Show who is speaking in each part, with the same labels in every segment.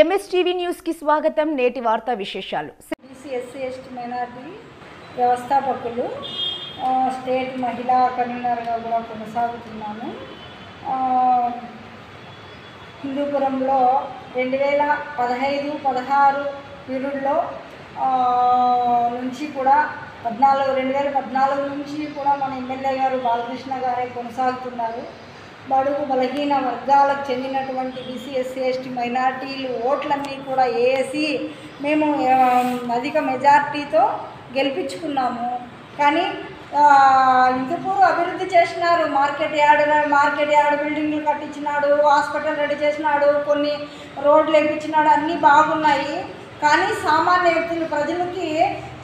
Speaker 1: MSTV news కి స్వాగతం. నేటి వార్తా విశేషాలు.
Speaker 2: బీసీ ఎస్సీ ఎస్టీ మైనారిటీ వ్యవస్థాపకులు స్టేట్ మహిళా కన్వీనర్గా కూడా కొనసాగుతున్నాను. హిందూపురంలో 2015-16 పీరియడ్లో నుంచి కూడా 2014 నుంచి కూడా మన ఎమ్మెల్యే గారు బాలకృష్ణ గారే కొనసాగుతున్నారు. బడుగు బలహీన వర్గాలకు చెందినటువంటి బీసీ ఎస్సీ ఎస్టీ మైనార్టీలు ఓట్లన్నీ కూడా వేసి మేము అధిక మెజార్టీతో గెలిపించుకున్నాము. కానీ హిందూపూర్ అభివృద్ధి చేసినారు. మార్కెట్ యార్డ్ బిల్డింగ్లు కట్టించినాడు, హాస్పిటల్ రెడీ చేసినాడు, కొన్ని రోడ్లు వేయించినాడు, అన్నీ బాగున్నాయి. కానీ సామాన్య వ్యక్తులు ప్రజలకి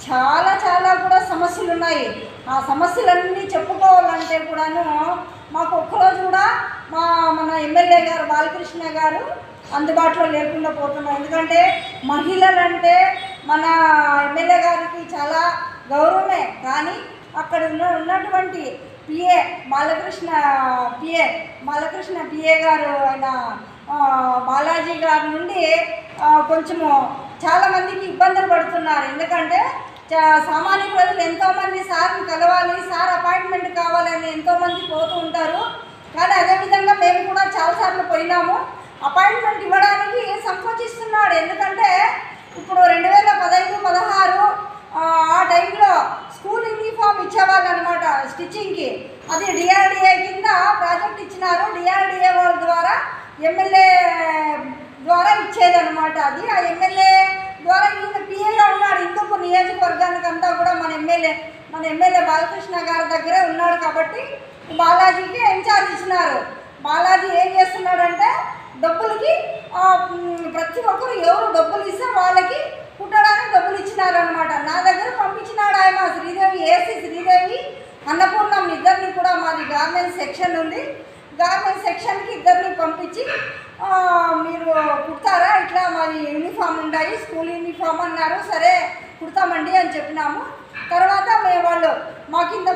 Speaker 2: చాలా కూడా సమస్యలు ఉన్నాయి. ఆ సమస్యలన్నీ చెప్పుకోవాలంటే కూడాను మాకు ఒక్కరోజు కూడా మన ఎమ్మెల్యే గారు బాలకృష్ణ గారు అందుబాటులో లేకుండా పోతున్నారు. ఎందుకంటే మహిళలంటే మన ఎమ్మెల్యే గారికి చాలా గౌరవమే. కానీ అక్కడ ఉన్నటువంటి బాలకృష్ణ పిఏ గారు ఆయన బాలాజీ గారి నుండి కొంచెము చాలామందికి ఇబ్బందులు పడుతున్నారు. ఎందుకంటే సామాన్య ప్రజలు ఎంతోమంది సార్ని కలవాలి, సార్ అపాయింట్మెంట్ కావాలని ఎంతోమంది పోతూ ఉంటారు. కానీ అదేవిధంగా మేము కూడా చాలాసార్లు పోయినాము. అపాయింట్మెంట్ ఇవ్వడానికి సంకోచిస్తున్నాడు. ఎందుకంటే ఇప్పుడు 2015-16 ఆ టైంలో స్కూల్ యూనిఫామ్ ఇచ్చేవాళ్ళు అనమాట స్టిచ్చింగ్కి. అది డిఆర్డిఏ కింద ప్రాజెక్ట్ ఇచ్చినారు. డిఆర్డిఏ వాళ్ళ ద్వారా ఎమ్మెల్యే ద్వారా ఇచ్చేదనమాట. అది ఆ ఎమ్మెల్యే ద్వారా ఈయన పిఏగా ఉన్నాడు. ఇంకొక నియోజకవర్గానికి అంతా కూడా మన ఎమ్మెల్యే బాలకృష్ణ గారి దగ్గరే ఉన్నాడు. కాబట్టి బాలాజీకి ఇన్ఛార్జ్ ఇచ్చినారు. బాలాజీ ఏం చేస్తున్నాడంటే డబ్బులకి ప్రతి ఒక్కరు ఎవరు డబ్బులు ఇస్తే వాళ్ళకి కుట్టడానికి డబ్బులు ఇచ్చినారు అనమాట. నా దగ్గర పంపించినాడు ఆయన ఏసీ శ్రీదేవి అన్నపూర్ణం ఇద్దరిని కూడా. మాది గార్మెంట్స్ సెక్షన్ ఉంది. గార్మెంట్స్ సెక్షన్కి ఇద్దరిని పంపించి మీరు కుడతారా, ఇట్లా మాది యూనిఫామ్ ఉన్నాయి, స్కూల్ యూనిఫామ్ అన్నారు. సరే కుడతామండి అని చెప్పినాము. తర్వాత వాళ్ళు మాకు ఇంత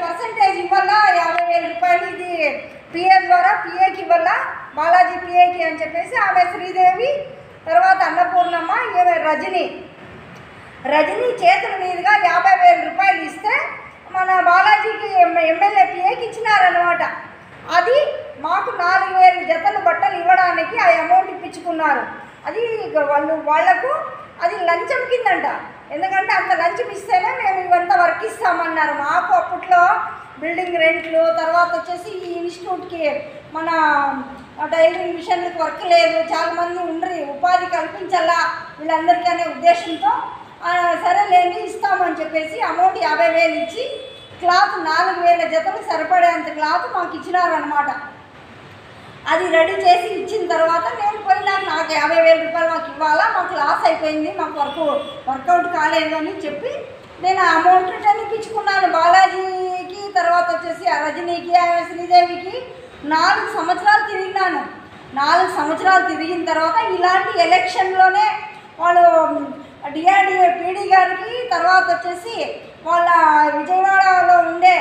Speaker 2: పర్సెంటేజ్ ఇవ్వాలా, 50,000 రూపాయలు ఇది పిఏ ద్వారా పిఏకి ఇవ్వాలా, బాలాజీ పిఏకి అని చెప్పేసి ఆమె శ్రీదేవి, తర్వాత అన్నపూర్ణమ్మ, ఈమె రజని చేతుల మీదుగా 50,000 రూపాయలు ఇస్తే మన బాలాజీకి ఎమ్మెల్యే పిఏకి ఇచ్చినారనమాట. అది మాకు 4,000 జతలు బట్టలు ఇవ్వడానికి ఆ అమౌంట్ ఇప్పించుకున్నారు. అది వాళ్లకు అది లంచం కిందంట. ఎందుకంటే అంత లంచం ఇస్తేనే మేము ఇవంతా వర్క్ ఇస్తామన్నారు. మాకు అప్పట్లో బిల్డింగ్ రెంట్లు, తర్వాత వచ్చేసి ఈ ఇన్స్టిట్యూట్కి మన టైలరింగ్ మిషన్లకు వర్క్ లేదు, చాలామంది ఉండ్రి, ఉపాధి కల్పించాలా వీళ్ళందరికీ అనే ఉద్దేశంతో సరేలేండి ఇస్తామని చెప్పేసి అమౌంట్ 50,000 ఇచ్చి క్లాత్ 4,000 జతలు సరిపడేంత క్లాత్ మాకు ఇచ్చినారనమాట. అది రెడీ చేసి ఇచ్చిన తర్వాత నేను పోయినాక నాకు 50,000 రూపాయలు మాకు ఇవ్వాలా, మాకు లాస్ అయిపోయింది, మాకు వర్కౌట్ కాలేదు అని చెప్పి నేను ఆ అమౌంట్ రిటర్న్ ఇప్పించుకున్నాను బాలాజీకి. తర్వాత వచ్చేసి ఆ రజనీకి, ఆ శ్రీదేవికి 4 సంవత్సరాలు తిరిగినాను. 4 సంవత్సరాలు తిరిగిన తర్వాత ఇలాంటి ఎలక్షన్లోనే వాళ్ళు డిఆర్డిఏ పీడీ గారికి, తర్వాత వచ్చేసి వాళ్ళ విజయవాడలో ఉండే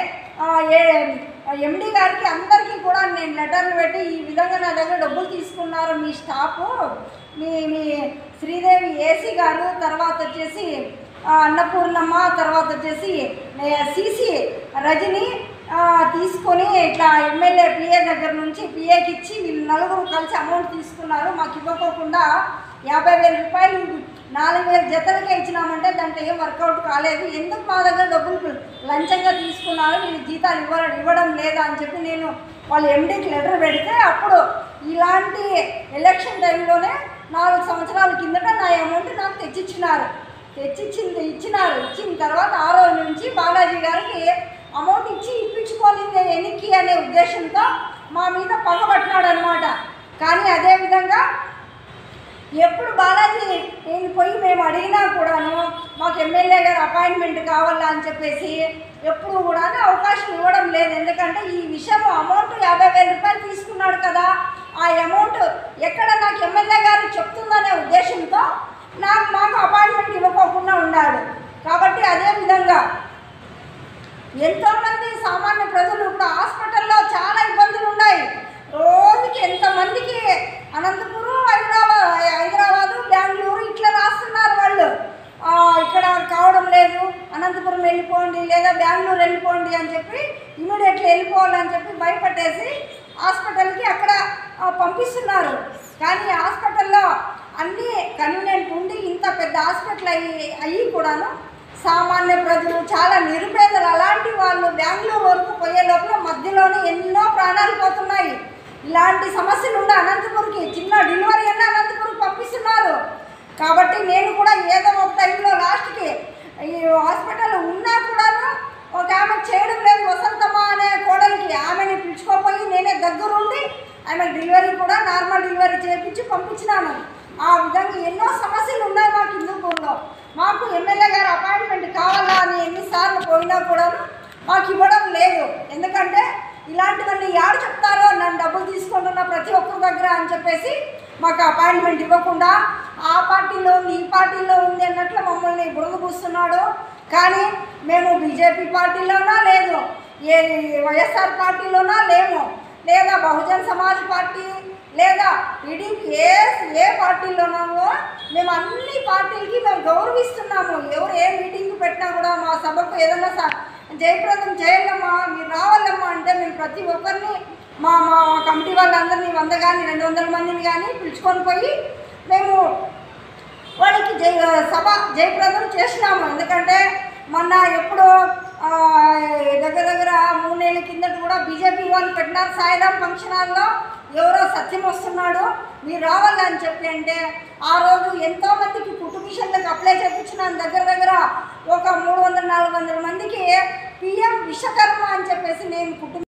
Speaker 2: ఎండి గారికి అందరికీ కూడా నేను లెటర్లు పెట్టి ఈ విధంగా నా దగ్గర డబ్బులు తీసుకున్నారు మీ స్టాఫ్, మీ శ్రీదేవి ఏసీ గారు, తర్వాత వచ్చేసి అన్నపూర్ణమ్మ, తర్వాత వచ్చేసి సిసి రజని తీసుకొని ఇట్లా ఎమ్మెల్యే పిఏ దగ్గర నుంచి పిఏకి ఇచ్చి వీళ్ళు 4 కలిసి అమౌంట్ తీసుకున్నారు. మాకు ఇవ్వకోకుండా 50,000 రూపాయలు 4,000 జతలకే ఇచ్చినామంటే దాంట్లో ఏం వర్కౌట్ కాలేదు. ఎందుకు మా దగ్గర డబ్బులు లంచంగా తీసుకున్నారు, మీరు జీతాలు ఇవ్వడం లేదా అని చెప్పి నేను వాళ్ళ ఎండీకి లెటర్ పెడితే అప్పుడు ఇలాంటి ఎలక్షన్ టైంలోనే 4 సంవత్సరాల కిందట నా అమౌంట్ నాకు ఇచ్చిన తర్వాత ఆ రోజు నుంచి బాలాజీ గారికి అమౌంట్ ఇప్పించుకోలేదు ఎన్నికి అనే ఉద్దేశంతో మా మీద పగబట్టినాడు అనమాట. కానీ అదేవిధంగా ఎప్పుడు బాలాజీ నేను పోయి మేము అడిగినా కూడాను మాకు ఎమ్మెల్యే గారు అపాయింట్మెంట్ కావాలా అని చెప్పేసి ఎప్పుడు కూడా అవకాశం ఇవ్వడం లేదు. ఎందుకంటే ఈ విషయం అమౌంట్ 50,000 రూపాయలు తీసుకున్నాడు కదా, ఆ అమౌంట్ ఎక్కడ నాకు ఎమ్మెల్యే గారు చెప్తుందనే ఉద్దేశంతో మాకు అపాయింట్మెంట్ ఇవ్వకోకుండా ఉన్నాడు. కాబట్టి అదేవిధంగా ఎంతోమంది సామాన్య ప్రజలు ఇప్పుడు హాస్పిటల్లో చాలా ఇబ్బందులు ఉన్నాయి. రోజుకి ఎంతమందికి అనంతపురం హైదరాబాద్ లేదు, అనంతపురం వెళ్ళిపోండి లేదా బెంగళూరు వెళ్ళిపోండి అని చెప్పి ఇమీడియట్లీ వెళ్ళిపోవాలని చెప్పి భయపట్టేసి హాస్పిటల్కి అక్కడ పంపిస్తున్నారు. కానీ హాస్పిటల్లో అన్నీ కన్వీనియంట్ ఉండి ఇంత పెద్ద హాస్పిటల్ అయ్యి కూడాను సామాన్య ప్రజలు చాలా నిరుపేదలు అలాంటి వాళ్ళు బెంగళూరు వరకు పోయే లోపల మధ్యలోనే ఎన్నో ప్రాణాలు పోతున్నాయి. ఇలాంటి సమస్యలు ఉండే అనంతపురంకి చిన్న డెలివరీ అన్న అనంతపురంకి పంపిస్తున్నారు. కాబట్టి నేను కూడా ఏదో ఒక టైంలో లాస్ట్కి ఈ హాస్పిటల్ ఉన్నా కూడాను ఒక ఆమె చేయడం లేదు, వసంతమ్మ అనే కోడలికి ఆమెని పిలుచుకోపోయి నేనే దగ్గరుండి ఆమె డెలివరీ కూడా నార్మల్ డెలివరీ చేయించి పంపించినాను. ఆ విధంగా ఎన్నో సమస్యలు ఉన్నాయి మాకు హిందూపూర్లో. మాకు ఎమ్మెల్యే గారు అపాయింట్మెంట్ కావాలా అని ఎన్నిసార్లు పోయినా కూడా మాకు ఇవ్వడం లేదు. ఎందుకంటే ఇలాంటివన్నీ ఎవరు చెప్తారో నన్ను డబ్బులు తీసుకుంటున్న ప్రతి ఒక్కరి దగ్గర అని చెప్పేసి మాకు అపాయింట్మెంట్ ఇవ్వకుండా ఆ పార్టీలో ఉంది ఈ పార్టీలో ఉంది అన్నట్లు మమ్మల్ని బురదపూస్తున్నాడు. కానీ మేము బీజేపీ పార్టీలోనా లేదు, ఏ వైఎస్ఆర్ పార్టీలోనా లేము, లేదా బహుజన్ సమాజ్ పార్టీ లేదా టీడీపీ ఏ పార్టీలోనో మేము అన్ని పార్టీలకి మేము గౌరవిస్తున్నాము. ఎవరు ఏ మీటింగ్ పెట్టినా కూడా మా సభకు ఏదైనా జయప్రదం చేయాలమ్మా మీరు రావాలమ్మా అంటే మేము ప్రతి ఒక్కరిని మా కమిటీ వాళ్ళందరినీ 100 కానీ 200 మందిని కానీ పిలుచుకొని పోయి మేము వాళ్ళకి సభ జయప్రదం చేసినాము. ఎందుకంటే మొన్న ఎప్పుడో దగ్గర 3 నెలల కిందట కూడా బీజేపీ వాళ్ళు పెట్టినారు సాయిరాం ఫంక్షన్ హాల్లో ఎవరో సత్యం వస్తున్నాడు మీరు రావాలని చెప్పి అంటే ఆ రోజు ఎంతోమందికి కుటుంబీషన్లకు అప్లై చేయించినాను. దగ్గర ఒక 300-400 మందికి పిఎం విశ్వకర్మ అని చెప్పేసి నేను కుటుంబ